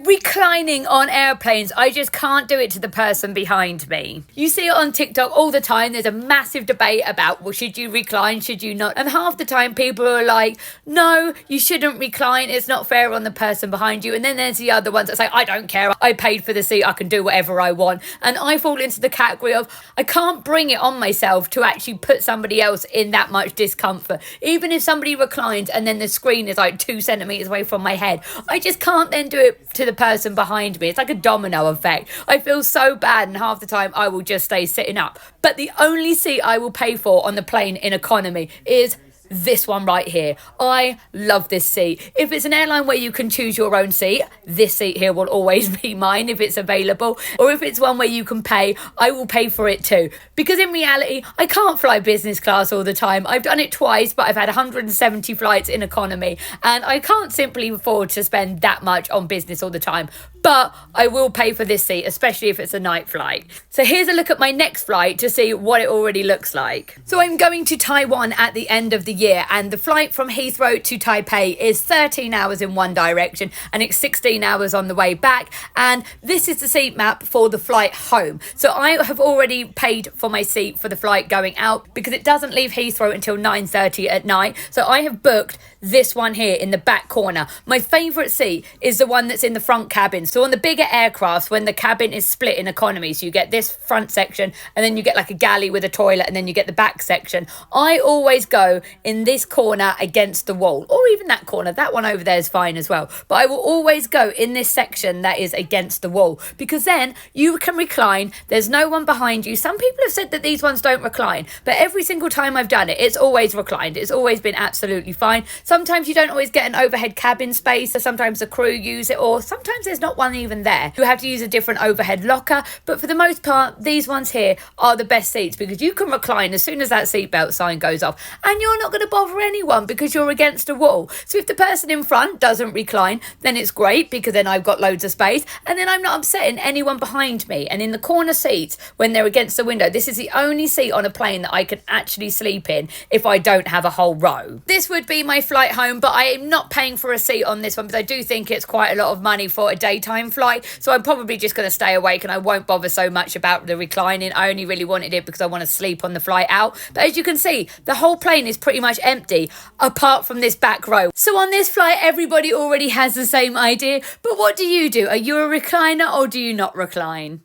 Reclining on airplanes, I just can't do it to the person behind me. You see it on TikTok all the time. There's a massive debate about, well, should you recline, should you not? And half the time people are like, no, you shouldn't recline. It's not fair on the person behind you. And then there's the other ones that say, I don't care. I paid for the seat. I can do whatever I want. And I fall into the category of, I can't bring it on myself to actually put somebody else in that much discomfort. Even if somebody reclines and then the screen is like 2 centimeters away from my head, I just can't then do it to the person behind me. It's like a domino effect. I feel so bad, and half the time I will just stay sitting up. But the only seat I will pay for on the plane in economy is this one right here. I love this seat. If it's an airline where you can choose your own seat, this seat here will always be mine if it's available. Or if it's one where you can pay, I will pay for it too. Because in reality, I can't fly business class all the time. I've done it twice, but I've had 170 flights in economy, and I can't simply afford to spend that much on business all the time. But I will pay for this seat, especially if it's a night flight. So here's a look at my next flight to see what it already looks like. So I'm going to Taiwan at the end of the year, and the flight from Heathrow to Taipei is 13 hours in one direction and it's 16 hours on the way back. And this is the seat map for the flight home. So I have already paid for my seat for the flight going out because it doesn't leave Heathrow until 9:30 at night. So I have booked this one here in the back corner. My favourite seat is the one that's in the front cabin. So on the bigger aircraft, when the cabin is split in economy, so you get this front section and then you get like a galley with a toilet and then you get the back section. I always go in this corner against the wall, or even that corner. That one over there is fine as well. But I will always go in this section that is against the wall because then you can recline. There's no one behind you. Some people have said that these ones don't recline, but every single time I've done it, it's always reclined. It's always been absolutely fine. Sometimes you don't always get an overhead cabin space, so sometimes the crew use it, or sometimes there's not one even there. You have to use a different overhead locker, but for the most part, these ones here are the best seats because you can recline as soon as that seatbelt sign goes off, and you're not going to bother anyone because you're against a wall. So if the person in front doesn't recline, then it's great because then I've got loads of space, and then I'm not upsetting anyone behind me. And in the corner seats, when they're against the window, this is the only seat on a plane that I can actually sleep in if I don't have a whole row. This would be my flight home, but I am not paying for a seat on this one because I do think it's quite a lot of money for a daytime flight. So I'm probably just going to stay awake and I won't bother so much about the reclining. I only really wanted it because I want to sleep on the flight out. But as you can see, the whole plane is pretty much empty apart from this back row. So on this flight, everybody already has the same idea. But what do? Are you a recliner or do you not recline?